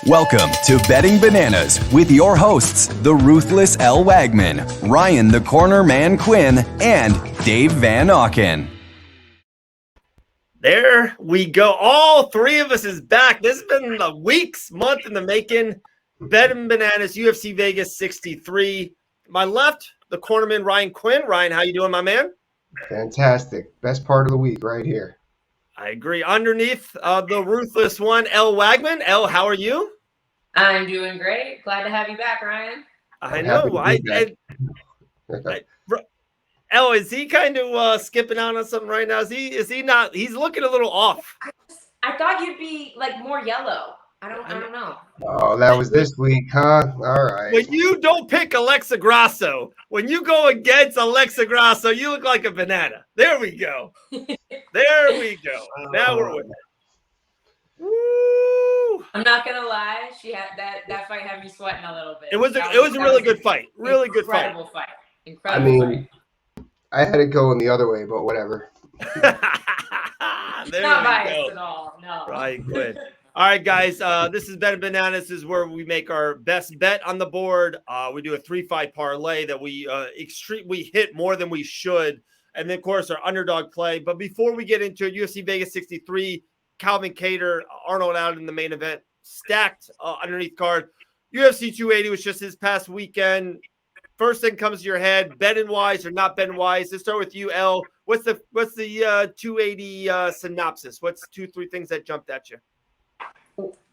Welcome to Betting Bananas with your hosts, the ruthless Elle Wagman, Ryan the Corner Man Quinn, and Dave Van Auken. There we go. All three of us is back. This has been a month in the making. Betting Bananas, UFC Vegas 63. My left, the cornerman, Ryan Quinn. Ryan, how you doing, my man? Fantastic. Best part of the week right here. I agree. Underneath the ruthless one, Elle Wagman. Elle, how are you? I'm doing great. Glad to have you back, Ryan. I know. Elle, is he kind of skipping out on something right now? Is he not? He's looking a little off. I thought you'd be like more yellow. I don't know. Oh, that was this week, huh? All right. When you don't pick Alexa Grasso, when you go against Alexa Grasso, you look like a banana. There we go. There we go. Now we're with it. Woo! I'm not gonna lie. She had that fight had me sweating a little bit. It was a really good fight. Really good fight. Incredible fight. Incredible fight. I had it going the other way, but whatever. Not biased at all. No. Right, good. All right, guys. This is Betting Bananas. This is where we make our best bet on the board. We do a 3-fight parlay that we hit more than we should, and then of course our underdog play. But before we get into it, UFC Vegas 63, Calvin Kattar, Arnold out in the main event, stacked underneath card. UFC 280 was just this past weekend. First thing comes to your head, betting wise or not betting wise. Let's start with you, Elle. What's the 280 synopsis? What's 2-3 things that jumped at you?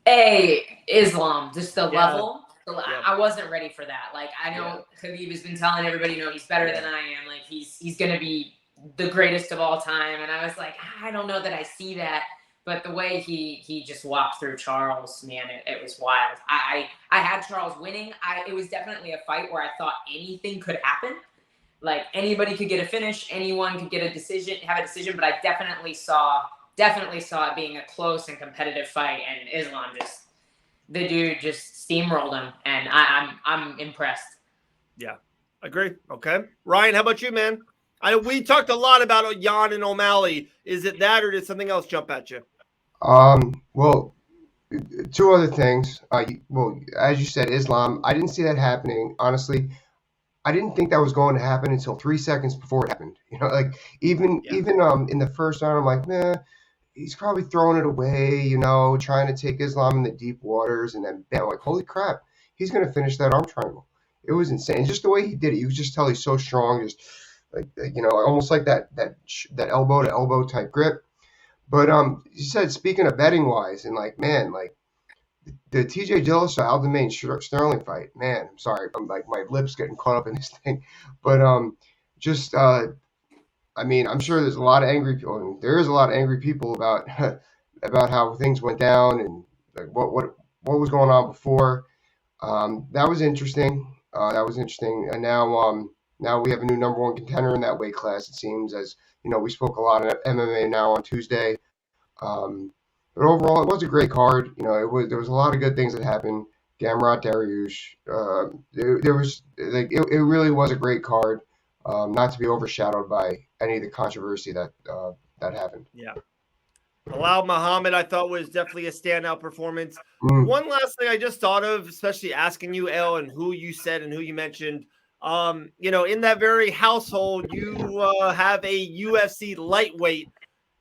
Islam, just the level. I wasn't ready for that. Like, I know Khabib has been telling everybody, he's better than I am. Like, he's going to be the greatest of all time. And I was like, I don't know that I see that. But the way he just walked through Charles, man, it was wild. I had Charles winning. It was definitely a fight where I thought anything could happen. Like, anybody could get a finish. Anyone could get a decision, but I definitely saw it being a close and competitive fight, and Islam the dude just steamrolled him, and I'm impressed. Yeah, agree. Okay, Ryan, how about you, man? We talked a lot about Jan and O'Malley. Is it that, or did something else jump at you? Well, two other things. Well, as you said, Islam. I didn't see that happening. Honestly, I didn't think that was going to happen until 3 seconds before it happened. Like even in the first round, I'm like, nah. He's probably throwing it away, trying to take Islam in the deep waters, and then bam, like, holy crap, he's going to finish that arm triangle. It was insane. Just the way he did it, you could just tell he's so strong, just like, almost like that elbow to elbow type grip. But you said, speaking of betting wise, and like, man, like the TJ Dillashaw Aljamain Sterling fight, man, I'm sorry, I'm like, my lips getting caught up in this thing, but I mean, I'm sure there's a lot of angry people. I mean, there is a lot of angry people about how things went down and like what was going on before. That was interesting. And now we have a new number one contender in that weight class. It seems, as we spoke a lot of MMA now on Tuesday. But overall, it was a great card. There was a lot of good things that happened. Gamrot Dariush. There was like it really was a great card. Not to be overshadowed by any of the controversy that happened. Yeah. Bilal Muhammad, I thought, was definitely a standout performance. One last thing I just thought of, especially asking you, Elle, and who you said and who you mentioned, in that very household, you have a UFC lightweight.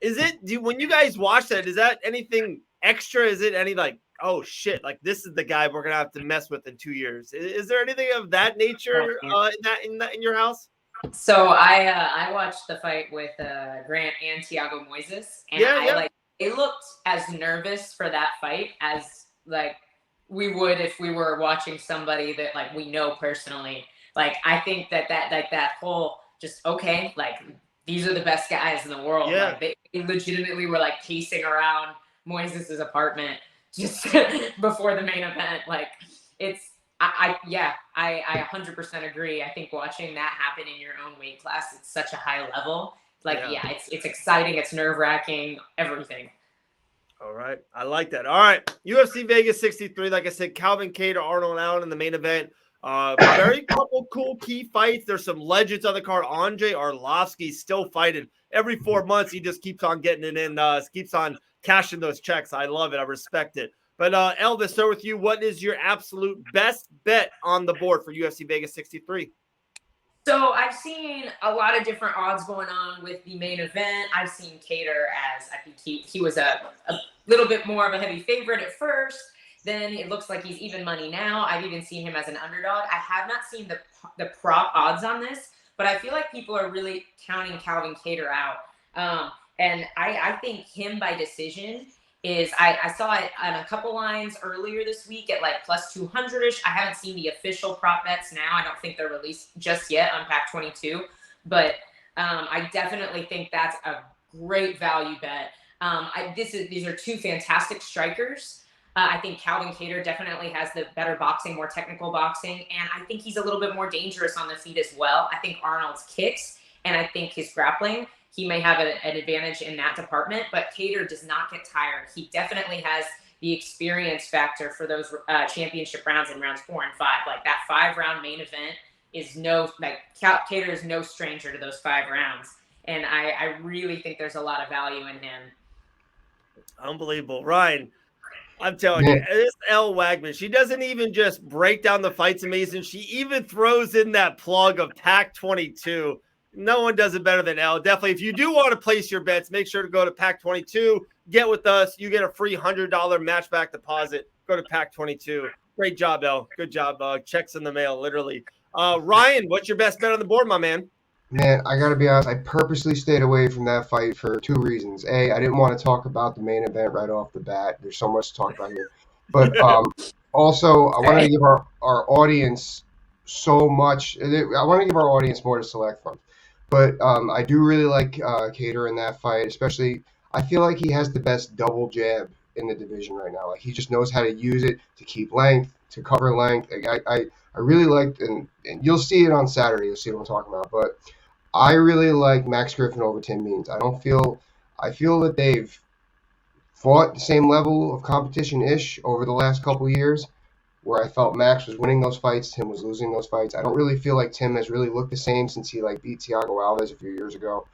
When you guys watch that, is that anything extra? Is it any like, oh shit, like this is the guy we're going to have to mess with in 2 years? Is there anything of that nature in your house? So I watched the fight with Grant and Thiago Moises, and they looked as nervous for that fight as like we would if we were watching somebody that like we know personally. Like, I think that whole just okay, like these are the best guys in the world. Yeah. Like they legitimately were like pacing around Moises' apartment just before the main event. Like I 100% agree. I think watching that happen in your own weight class, it's such a high level. Like, it's exciting. It's nerve-wracking, everything. All right. I like that. All right. UFC Vegas 63. Like I said, Calvin Kattar, Arnold Allen in the main event. Very couple cool key fights. There's some legends on the card. Andrei Arlovsky still fighting. Every 4 months, he just keeps on getting it in, keeps on cashing those checks. I love it. I respect it. But Elle, let's start with you. What is your absolute best bet on the board for UFC Vegas 63? So I've seen a lot of different odds going on with the main event. I've seen Kattar as, I think he was a little bit more of a heavy favorite at first. Then it looks like he's even money now. I've even seen him as an underdog. I have not seen the prop odds on this, but I feel like people are really counting Calvin Kattar out. And I think him by decision is, I saw it on a couple lines earlier this week at like plus 200-ish. I haven't seen the official prop bets now. I don't think they're released just yet on Pack 22, but I definitely think that's a great value bet. These are two fantastic strikers. I think Calvin Kattar definitely has the better boxing, more technical boxing, and I think he's a little bit more dangerous on the feet as well. I think Arnold's kicks and I think his grappling, he may have an advantage in that department, but Kattar does not get tired. He definitely has the experience factor for those championship rounds in rounds 4 and 5. Like that 5-round main event is Kattar is no stranger to those 5 rounds. And I really think there's a lot of value in him. Unbelievable. Ryan, I'm telling you, this Elle Wagman, she doesn't even just break down the fights amazing. She even throws in that plug of Pack 22. No one does it better than Elle. Definitely, if you do want to place your bets, make sure to go to Pack 22. Get with us. You get a free $100 match back deposit. Go to Pack 22. Great job, Elle. Good job. Checks in the mail, literally. Ryan, what's your best bet on the board, my man? Man, I got to be honest. I purposely stayed away from that fight for 2 reasons. A, I didn't want to talk about the main event right off the bat. There's so much to talk about here. But also, I want to give our audience so much. I want to give our audience more to select from. But I do really like Kattar in that fight, especially I feel like he has the best double jab in the division right now. Like he just knows how to use it to keep length, to cover length. Like, I really liked, and you'll see it on Saturday. You'll see what I'm talking about. But I really like Max Griffin over Tim Means. I feel that they've fought the same level of competition-ish over the last couple of years, where I felt Max was winning those fights, Tim was losing those fights. I don't really feel like Tim has really looked the same since he beat Thiago Alves a few years ago.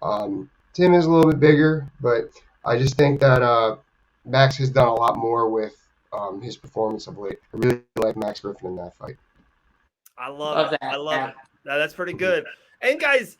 Tim is a little bit bigger, but I just think that Max has done a lot more with his performance of late. I really like Max Griffin in that fight. I love it. I love it. That's pretty good. And guys,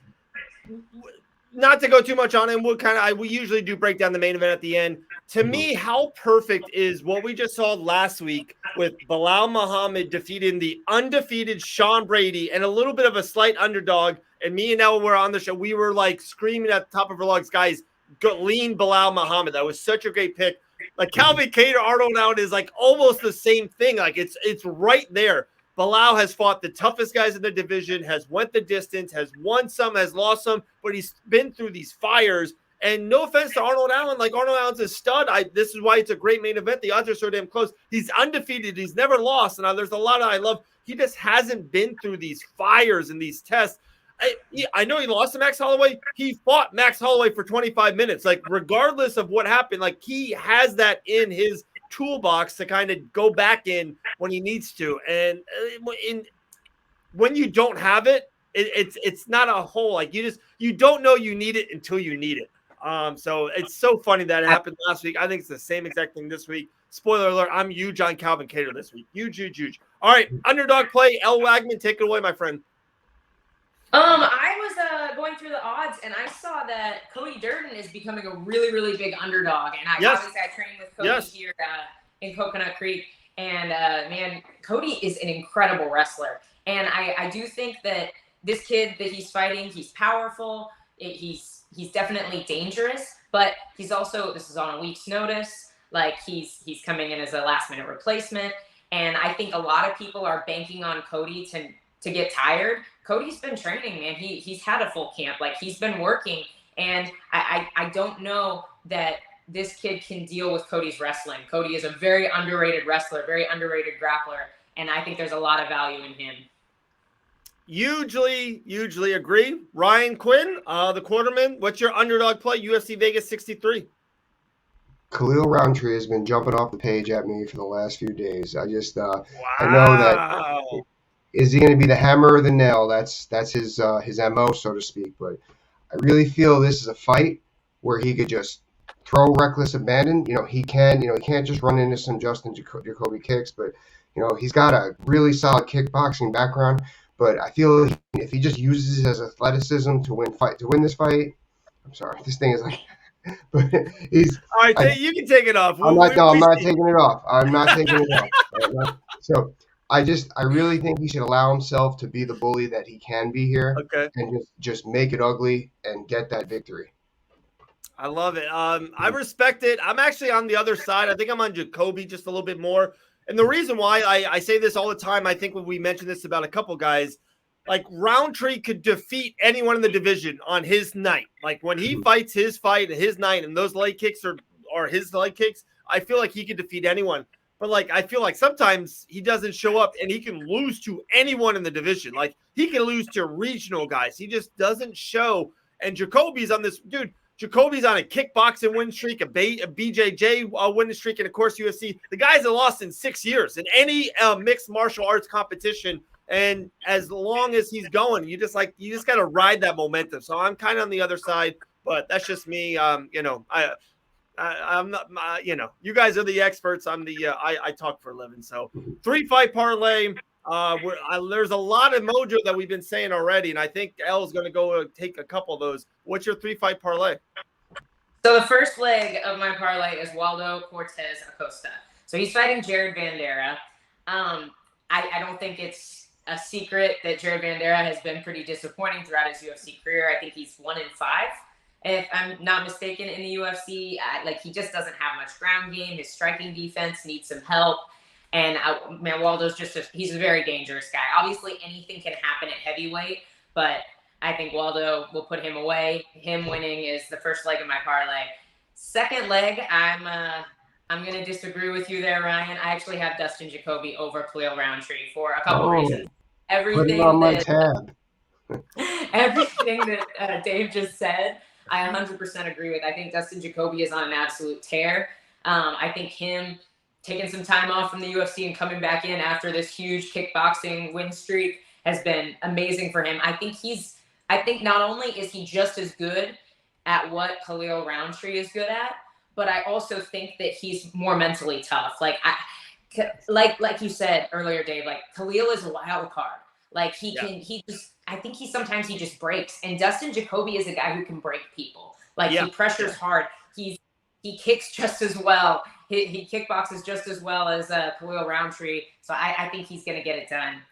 not to go too much on it, we usually do break down the main event at the end. To me, how perfect is what we just saw last week with Belal Muhammad defeating the undefeated Sean Brady and a little bit of a slight underdog. And me and Elle were on the show. We were like screaming at the top of our lungs, guys, lean Belal Muhammad. That was such a great pick. Like Calvin Kattar, Arnold out is like almost the same thing. Like it's right there. Belal has fought the toughest guys in the division, has went the distance, has won some, has lost some, but he's been through these fires. And no offense to Arnold Allen, like Arnold Allen's a stud. This is why it's a great main event. The odds are so damn close. He's undefeated. He's never lost. And there's a lot I love. He just hasn't been through these fires and these tests. I know he lost to Max Holloway. He fought Max Holloway for 25 minutes. Like regardless of what happened, like he has that in his toolbox to kind of go back in when he needs to. And when you don't have it, it's not a hole. Like you don't know you need it until you need it. So it's so funny that it happened last week. I think it's the same exact thing this week. Spoiler alert, I'm huge on Calvin Kattar this week. Huge. All right, underdog play. Elle Wagman, take it away, my friend. I was going through the odds, and I saw that Cody Durden is becoming a really, really big underdog. And I trained with Cody here in Coconut Creek. And, man, Cody is an incredible wrestler. And I do think that this kid that he's fighting, he's powerful. He's definitely dangerous. But he's also, this is on a week's notice. Like, he's coming in as a last-minute replacement. And I think a lot of people are banking on Cody to get tired. Cody's been training, man. He's had a full camp. Like, he's been working. And I don't know that this kid can deal with Cody's wrestling. Cody is a very underrated wrestler, very underrated grappler. And I think there's a lot of value in him. Hugely agree. Ryan Quinn, the quarterman, what's your underdog play? UFC Vegas 63. Khalil Roundtree has been jumping off the page at me for the last few days. I just, I know that. Is he going to be the hammer or the nail? That's his MO, so to speak. But I really feel this is a fight where he could just throw reckless abandon. He can't just run into some Justin Jacoby kicks, but he's got a really solid kickboxing background. But I feel if he just uses his athleticism to win this fight, I'm sorry, this thing is like, but he's. All right, you can take it off. I'm not taking it off. I'm not taking it off. So I really think he should allow himself to be the bully that he can be here, and just make it ugly and get that victory. I love it. I respect it. I'm actually on the other side. I think I'm on Jacoby just a little bit more. And the reason why I say this all the time, I think when we mentioned this about a couple guys, like Roundtree could defeat anyone in the division on his night. Like when he fights his fight, his night, and those leg kicks are his leg kicks, I feel like he could defeat anyone. But like I feel like sometimes he doesn't show up and he can lose to anyone in the division. Like he can lose to regional guys. He just doesn't show. And Jacoby's on this dude. Jacoby's on a kickboxing win streak, a BJJ winning streak, and of course UFC. The guys have lost in 6 years in any mixed martial arts competition. And as long as he's going, you just got to ride that momentum. So I'm kind of on the other side, but that's just me. I'm not. You guys are the experts. I'm the. I talk for a living. So 3-fight parlay. There's a lot of mojo that we've been saying already, and I think Elle's going to go take a couple of those. What's your 3-fight parlay? So the first leg of my parlay is Waldo Cortez Acosta. So he's fighting Jared Vanderaa. I don't think it's a secret that Jared Vanderaa has been pretty disappointing throughout his UFC career. I think he's 1-5, if I'm not mistaken, in the UFC. He just doesn't have much ground game. His striking defense needs some help. And Waldo's he's a very dangerous guy. Obviously, anything can happen at heavyweight, but I think Waldo will put him away. Him winning is the first leg of my parlay. Second leg, I'm going to disagree with you there, Ryan. I actually have Dustin Jacoby over Khalil Roundtree for a couple reasons. Put it on my tab. Everything that Dave just said, I 100% agree with. I think Dustin Jacoby is on an absolute tear. I think him taking some time off from the UFC and coming back in after this huge kickboxing win streak has been amazing for him. I think not only is he just as good at what Khalil Roundtree is good at, but I also think that he's more mentally tough. Like you said earlier, Dave, like Khalil is a wild card. Like I think sometimes he just breaks. And Dustin Jacoby is a guy who can break people. Like he pressures hard. He kicks just as well. He kickboxes just as well as Khalil Roundtree. So I think he's going to get it done.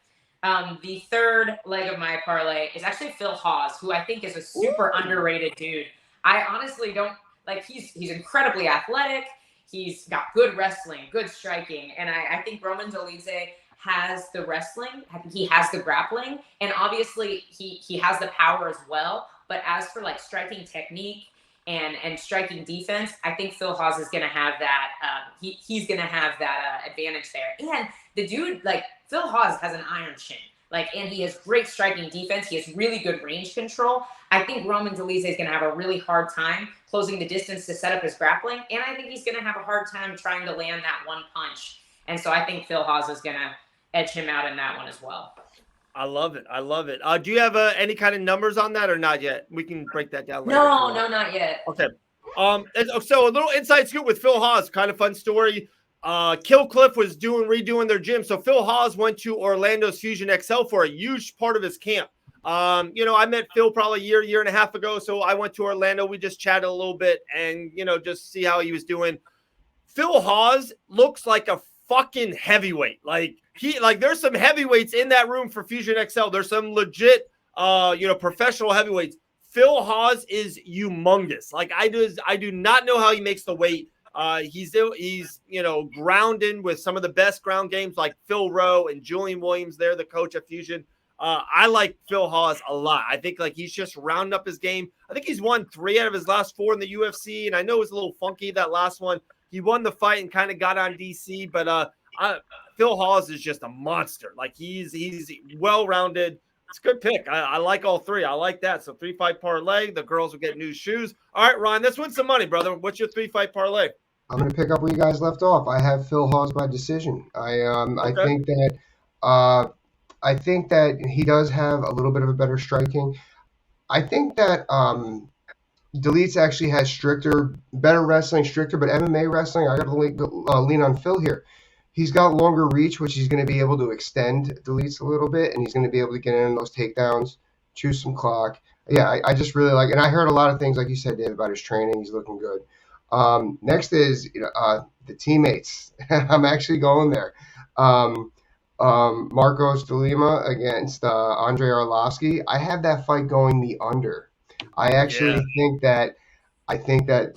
The third leg of my parlay is actually Phil Hawes, who I think is a super underrated dude. I honestly don't like. He's incredibly athletic. He's got good wrestling, good striking, and I think Roman Dolidze has the wrestling. I think he has the grappling, and obviously he has the power as well. But as for like striking technique and striking defense, I think Phil Hawes is going to have that. He's going to have that advantage there. And the dude, like Phil Hawes, has an iron chin. And he has great striking defense. He has really good range control. I think Roman Dolidze is going to have a really hard time closing the distance to set up his grappling. And I think he's going to have a hard time trying to land that one punch. And so I think Phil Hawes is going to edge him out in that one as well. I love it. Do you have any kind of numbers on that or not yet? We can break that down later. No, not yet. Okay. So a little inside scoop with Phil Hawes, kind of fun story. Kill Cliff was redoing their gym. So Phil Hawes went to Orlando's Fusion XL for a huge part of his camp. I met Phil probably a year and a half ago. So I went to Orlando. We just chatted a little bit and, just see how he was doing. Phil Hawes looks like a fucking heavyweight. There's some heavyweights in that room for Fusion XL. There's some legit, professional heavyweights. Phil Hawes is humongous. I do not know how he makes the weight. He's grounded with some of the best ground games like Phil Rowe and Julian Williams. They're the coach of Fusion. I like Phil Hawes a lot. I think he's just rounding up his game. I think he's won 3 out of his last 4 in the UFC. And I know it was a little funky, that last one. He won the fight and kind of got on DC, but Phil Hawes is just a monster. He's well-rounded. It's a good pick. I like all 3. I like that. So 3-fight parlay. The girls will get new shoes. All right, Ryan, let's win some money, brother. What's your 3-fight parlay? I'm going to pick up where you guys left off. I have Phil Hawes by decision. Okay. I think that he does have a little bit of a better striking. I think that Deletes actually has better wrestling, but MMA wrestling, I got to lean on Phil here. He's got longer reach, which he's going to be able to extend Deletes a little bit, and he's going to be able to get in those takedowns, choose some clock. Yeah, I just really like, and I heard a lot of things, like you said, Dave, about his training. He's looking good. Next is the teammates. I'm actually going there. Marcos de Lima against Andrei Arlovsky. I have that fight going the under. I actually think that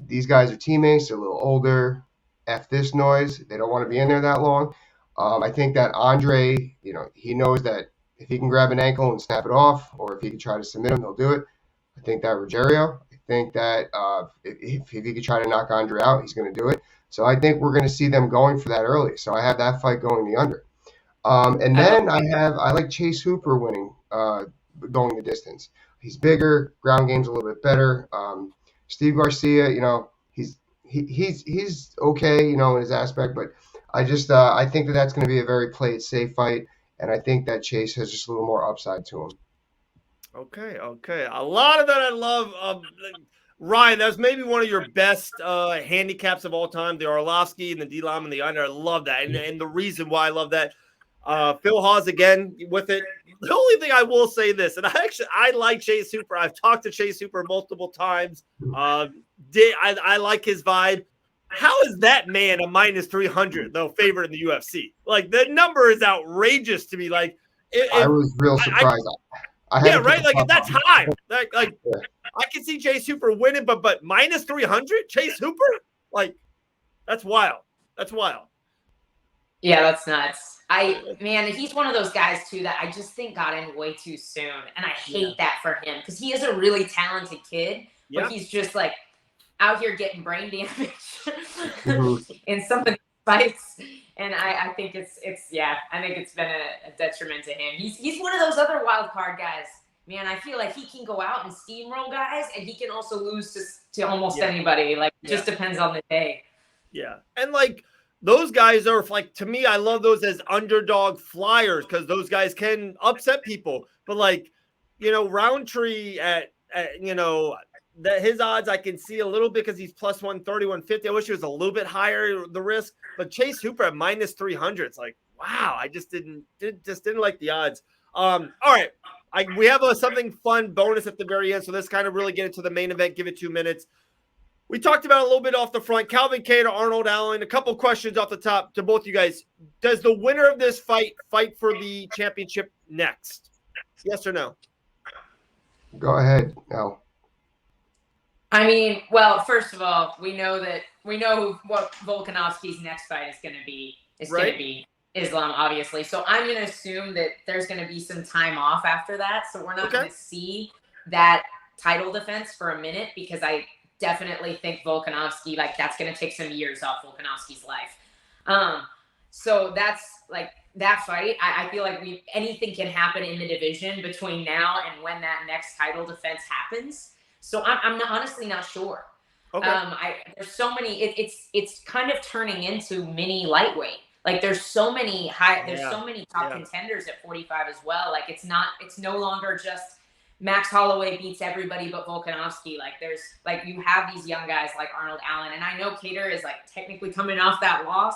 these guys are teammates. They're a little older. F this noise. They don't want to be in there that long. I think that Andre, he knows that if he can grab an ankle and snap it off, or if he can try to submit him, he'll do it. I think that Rogerio, I think that if he could try to knock Andre out, he's going to do it. So I think we're going to see them going for that early. So I have that fight going the under. And then I like Chase Hooper winning, going the distance. He's bigger, ground game's a little bit better. Steve Garcia, he's okay, in his aspect, but I think that that's going to be a very play it safe fight, and I think that Chase has just a little more upside to him. Okay. A lot of that I love. Ryan, that was maybe one of your best handicaps of all time, the Arlovsky and the D-Lam and the under. I love that, and the reason why I love that. Phil Hawes again with it. The only thing I will say this, and I like Chase Hooper. I've talked to Chase Hooper multiple times. I like his vibe. How is that man a minus 300 though favorite in the UFC? Like, the number is outrageous to me. Like, I was real surprised. Right. Like, that's high. Like I can see Chase Hooper winning, but minus 300 Chase Hooper, like, that's wild. Yeah, that's nuts. He's one of those guys too that I just think got in way too soon, and I hate that for him because he is a really talented kid, but he's just like out here getting brain damage in some of the fights, and I think it's been a detriment to him. He's one of those other wild card guys. Man, I feel like he can go out and steamroll guys, and he can also lose to almost anybody. Like, it just depends on the day. Yeah, and like, those guys are, like, to me, I love those as underdog flyers because those guys can upset people. But, like, Roundtree at that his odds I can see a little bit because he's plus 130, 150. I wish he was a little bit higher, the risk. But Chase Hooper at minus 300. It's like, wow, I just didn't like the odds. All right, we have something fun bonus at the very end. So let's kind of really get into the main event. Give it 2 minutes. We talked about it a little bit off the front. Calvin Kattar, Arnold Allen. A couple questions off the top to both you guys. Does the winner of this fight for the championship next? Yes or no? Go ahead, Al. I mean, well, first of all, we know what Volkanovski's next fight is going to be. It's going to be Islam, obviously. So I'm going to assume that there's going to be some time off after that. So we're not going to see that title defense for a minute, because I definitely think Volkanovski, like, that's going to take some years off Volkanovski's life. So that's like that fight. I feel like anything can happen in the division between now and when that next title defense happens. So I'm honestly not sure. Okay. There's so many. It's kind of turning into mini lightweight. Like, there's so many so many top contenders at 45 as well. Like, it's no longer just Max Holloway beats everybody but Volkanovski. Like, you have these young guys like Arnold Allen, and I know Kattar is, like, technically coming off that loss,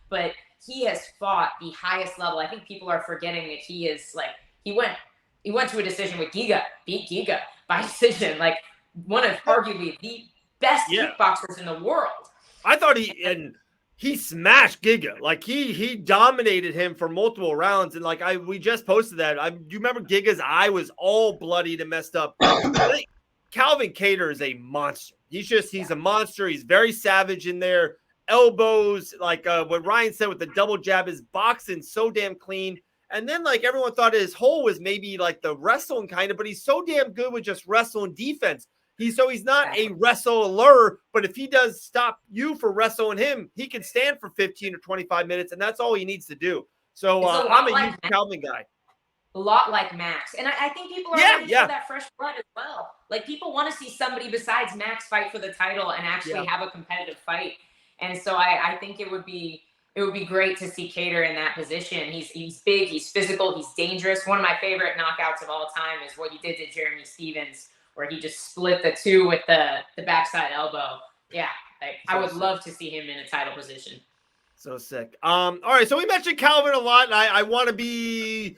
but he has fought the highest level. I think people are forgetting that he is, like, he went to a decision with Giga, beat Giga by decision, like one of arguably the best kickboxers in the world. I thought he smashed Giga. Like, he dominated him for multiple rounds. And, like, we just posted that. Do you remember Giga's eye was all bloodied and messed up? I think Calvin Kattar is a monster. He's a monster. He's very savage in there. Elbows, like what Ryan said with the double jab, is boxing so damn clean. And then, like, everyone thought his hole was maybe like the wrestling kind of, but he's so damn good with just wrestling defense. He's not a wrestler, but if he does stop you for wrestling him, he can stand for 15 or 25 minutes, and that's all he needs to do. So I'm a huge Calvin guy. A lot like Max. And I think people are ready for that fresh blood as well. Like, people want to see somebody besides Max fight for the title and actually have a competitive fight. And so I think it would be great to see Kattar in that position. He's big, he's physical, he's dangerous. One of my favorite knockouts of all time is what he did to Jeremy Stevens, where he just split the two with the backside elbow. Yeah, I would love to see him in a title position. So sick. All right, so we mentioned Calvin a lot, and I want to be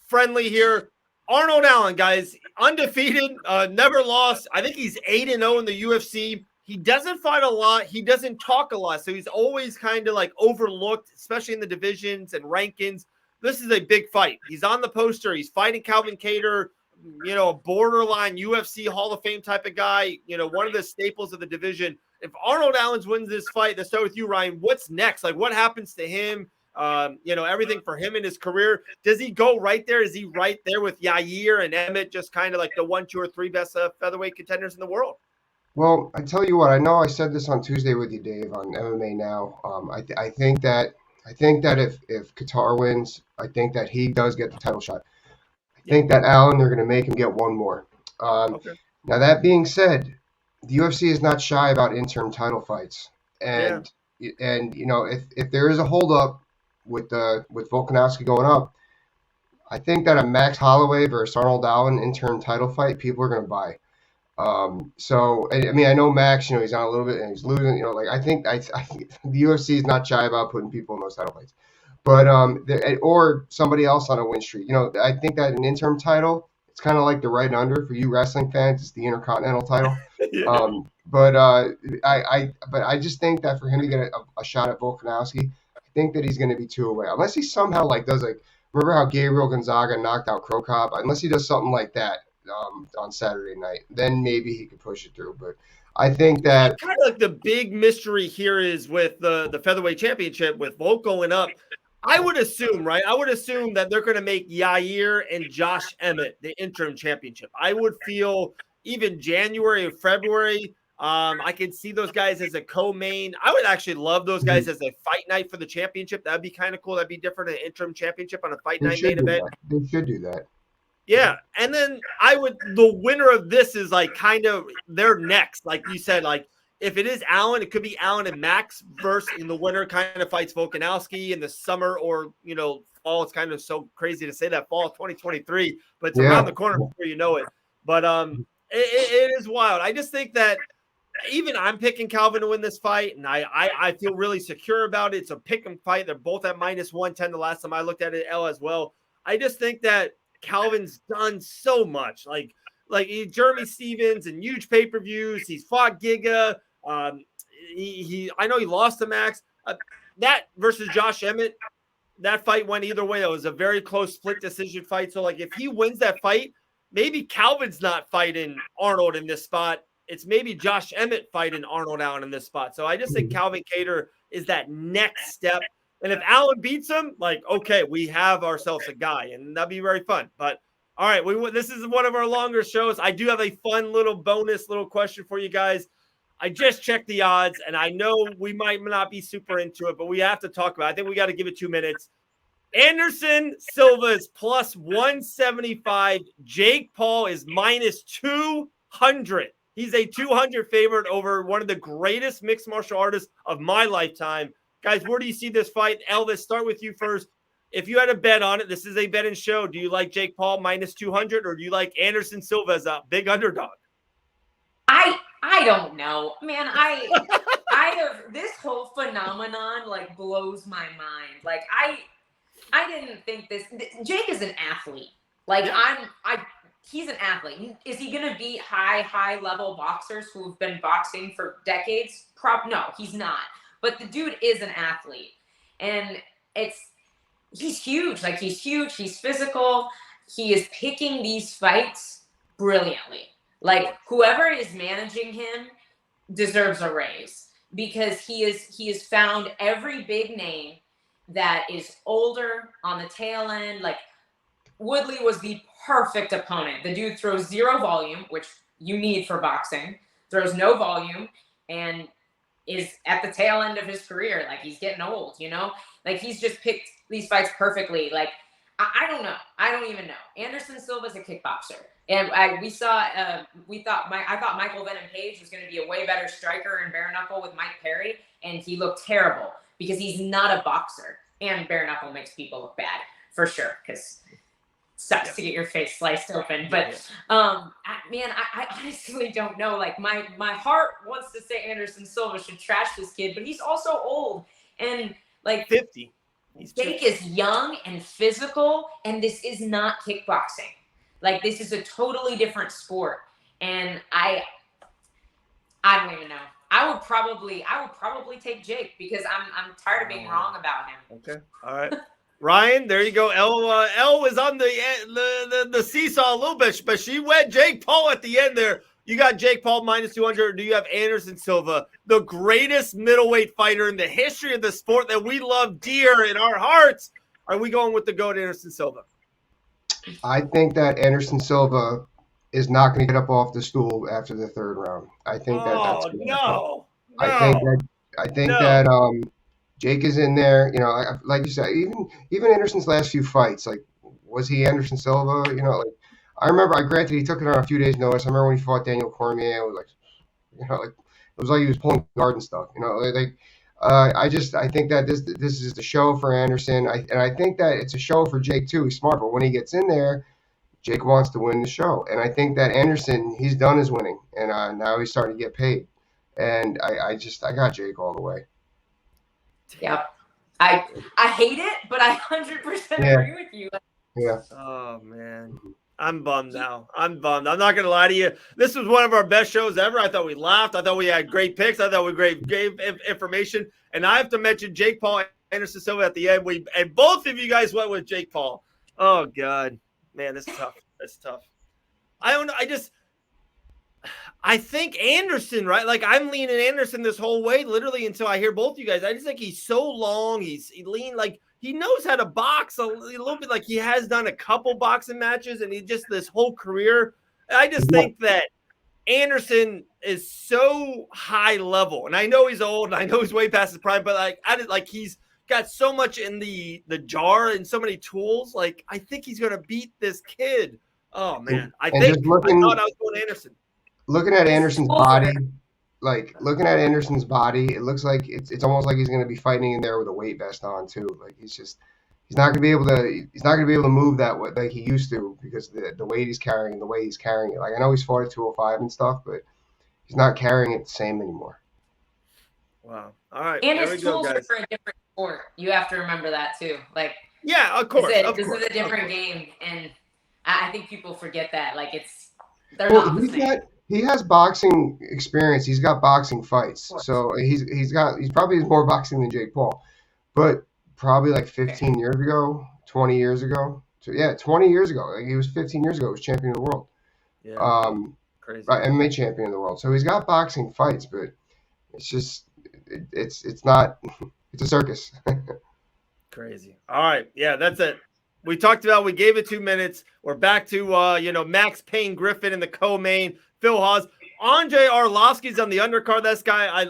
friendly here. Arnold Allen, guys, undefeated, never lost. I think he's 8-0 in the UFC. He doesn't fight a lot. He doesn't talk a lot. So he's always kind of like overlooked, especially in the divisions and rankings. This is a big fight. He's on the poster. He's fighting Calvin Kattar, you know, a borderline UFC Hall of Fame type of guy, you know, one of the staples of the division. If Arnold Allen wins this fight, let's start with you, Ryan. What's next? Like, what happens to him? You know, everything for him in his career. Does he go right there? Is he right there with Yair and Emmett, just kind of like the 1, 2, or 3 best featherweight contenders in the world? Well, I tell you what, I know I said this on Tuesday with you, Dave, on MMA Now. I think that if Kattar wins, I think that he does get the title shot. I think that Allen, they're going to make him get one more. Okay. Now, that being said, the UFC is not shy about interim title fights. And you know, if there is a holdup with Volkanovski going up, I think that a Max Holloway versus Arnold Allen interim title fight, people are going to buy. So I mean, I know Max, you know, he's on a little bit and he's losing, you know, like I think the UFC is not shy about putting people in those title fights, but or somebody else on a win streak. You know, I think that an interim title, it's kind of like the right under for you wrestling fans. It's the Intercontinental title. But I just think that for him to get a shot at Volkanovski, I think that he's going to be 2 away, unless he somehow like does like, remember how Gabriel Gonzaga knocked out Crow Cop? Unless he does something like that on Saturday night, then maybe he could push it through. But I think that kind of like the big mystery here is with the featherweight championship with Volk going up. I would assume, right? I would assume that they're going to make Yair and Josh Emmett the interim championship. I would feel even January or February, I can see those guys as a co-main. I would actually love those guys as a fight night for the championship. That'd be kind of cool. That'd be different, an interim championship on a fight night main event. They should do that. Yeah, and then the winner of this is like kind of they're next. Like you said, like if it is Allen, it could be Allen and Max versus in the winner kind of fights Volkanovski in the summer or, you know, fall. It's kind of so crazy to say that fall 2023, but it's around the corner before you know it. But it is wild. I just think that even I'm picking Calvin to win this fight, and I feel really secure about it. It's a pick 'em fight. They're both at -110 the last time I looked at it, Elle as well. I just think that Calvin's done so much, like Jeremy Stevens and huge pay-per-views. He's fought Giga. I know he lost to Max. That versus Josh Emmett, that fight went either way. It was a very close split decision fight. So like if he wins that fight, maybe Calvin's not fighting Arnold in this spot. It's maybe Josh Emmett fighting Arnold Allen in this spot. So I just think Calvin Kattar is that next step. And if Allen beats him, like, okay, we have ourselves a guy, and that'd be very fun. But all right, this is one of our longer shows. I do have a fun little bonus little question for you guys. I just checked the odds, and I know we might not be super into it, but we have to talk about it. I think we got to give it 2 minutes. Anderson Silva is +175. Jake Paul is -200. He's a 200 favorite over one of the greatest mixed martial artists of my lifetime. Guys, where do you see this fight? Elvis, start with you first. If you had a bet on it, this is a betting show. Do you like Jake Paul -200, or do you like Anderson Silva as a big underdog? I don't know, man. I have this whole phenomenon like blows my mind. Like I didn't think this. Jake is an athlete. Like he's an athlete. Is he gonna beat high level boxers who've been boxing for decades? No, he's not. But the dude is an athlete, and he's huge. Like he's huge. He's physical. He is picking these fights brilliantly. Like whoever is managing him deserves a raise because he has found every big name that is older on the tail end. Like Woodley was the perfect opponent. The dude throws zero volume, which you need for boxing, throws no volume, and is at the tail end of his career. Like he's getting old, you know, like he's just picked these fights perfectly. Like, I don't know. I don't even know. Anderson Silva's a kickboxer. And I thought Michael Venom Page was going to be a way better striker in bare knuckle with Mike Perry. And he looked terrible because he's not a boxer, and bare knuckle makes people look bad for sure. Cause sucks to get your face sliced open. But I honestly don't know. Like my heart wants to say Anderson Silva should trash this kid, but he's also old and like 50. Jake is young and physical, and this is not kickboxing. Like, this is a totally different sport. And I don't even know. I would probably take Jake because I'm tired of being wrong about him. Okay. All right. Ryan, there you go. Elle was on the seesaw a little bit, but she went Jake Paul at the end there. You got Jake Paul minus 200, or do you have Anderson Silva, the greatest middleweight fighter in the history of the sport that we love dear in our hearts? Are we going with the GOAT Anderson Silva? I think that Anderson Silva is not going to get up off the stool after the third round. I think that's no. I think that Jake is in there. You know, like you said, even Anderson's last few fights, like, was he Anderson Silva? You know, like, I remember, granted, he took it on a few days' notice. I remember when he fought Daniel Cormier, it was like, you know, like, it was like he was pulling guard and stuff. You know, I think that this is the show for Anderson. I think that it's a show for Jake too. He's smart, but when he gets in there, Jake wants to win the show. And I think that Anderson, he's done his winning, and now he's starting to get paid. And I got Jake all the way. Yep. I hate it, but I 100% agree with you. Yeah. Oh man. I'm bummed now. I'm bummed. I'm not going to lie to you. This was one of our best shows ever. I thought we laughed. I thought we had great picks. I thought we gave information. And I have to mention Jake Paul and Anderson Silva at the end. And both of you guys went with Jake Paul. Oh, God. Man, that's tough. That's tough. I don't know. I think Anderson, right? Like, I'm leaning Anderson this whole way, literally, until I hear both you guys. I just think he's so long. He lean like – he knows how to box a little bit, like he has done a couple boxing matches, and he just this whole career. I just think that Anderson is so high level, and I know he's old, and I know he's way past his prime, but he's got so much in the jar and so many tools. Like, I think he's gonna beat this kid. Oh man, I thought I was going Anderson. Looking at Anderson's body. Like, looking at Anderson's body, it looks like it's almost like he's going to be fighting in there with a weight vest on too. Like, he's not going to be able to move that way like he used to, because the weight he's carrying, the way he's carrying it. Like, I know he's fought at 205 and stuff, but he's not carrying it the same anymore. Wow. All right. And his tools are for a different sport. You have to remember that too. Like, yeah, of course. This is a different game, and I think people forget that. Like, they're not the same. He has boxing experience. He's got boxing fights. So he's probably more boxing than Jake Paul. But probably like 15 years ago, 20 years ago. So yeah, 20 years ago. Like, he was 15 years ago, he was champion of the world. Yeah. Crazy. MMA champion of the world. So he's got boxing fights, but it's just it's not it's a circus. Crazy. All right. Yeah, that's it. We talked about, we gave it 2 minutes. We're back to Max Payne Griffin in the co-main. Phil Hawes. Andre Arlovsky's on the undercard. This guy I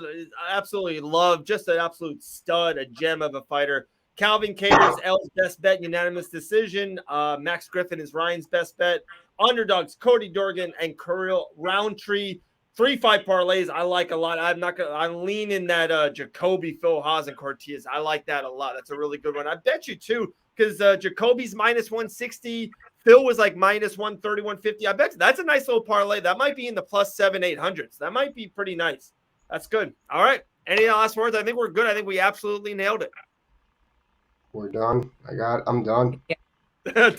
absolutely love. Just an absolute stud, a gem of a fighter. Calvin Kattar's Elle's best bet, unanimous decision. Max Griffin is Ryan's best bet. Underdogs, Cody Dorgan and Kirill Roundtree. 3 fight parlays I like a lot. I'm leaning that Jacoby, Phil Hawes, and Cortez. I like that a lot. That's a really good one. I bet you too, because Jacoby's minus 160. Phil was like minus 130, 150. I bet that's a nice little parlay. That might be in the plus 700-800s. That might be pretty nice. That's good. All right. Any last words? I think we're good. I think we absolutely nailed it. We're done. I'm done. All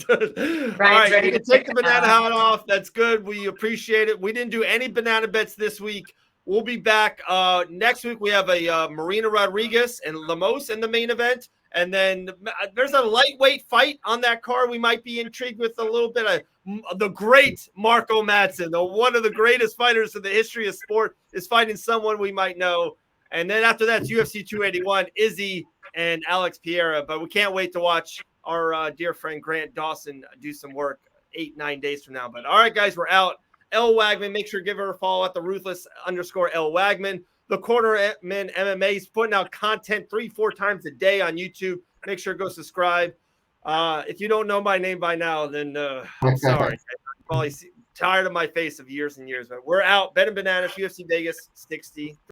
right, you can take the banana hat off. That's good. We appreciate it. We didn't do any banana bets this week. We'll be back next week. We have a Marina Rodriguez and Lemos in the main event. And then there's a lightweight fight on that card. We might be intrigued with a little bit of the great Marco Madsen, one of the greatest fighters in the history of sport, is fighting someone we might know. And then after that, it's UFC 281, Izzy and Alex Pereira. But we can't wait to watch our dear friend Grant Dawson do some work 8-9 days from now. But all right, guys, we're out. Elle Wagman, make sure to give her a follow at the Ruthless_Elle Wagman. The Cornerman MMA is putting out content 3-4 times a day on YouTube. Make sure to go subscribe. If you don't know my name by now, then I'm sorry. I'm probably tired of my face of years and years. But we're out. Bet and Bananas, UFC Vegas 60.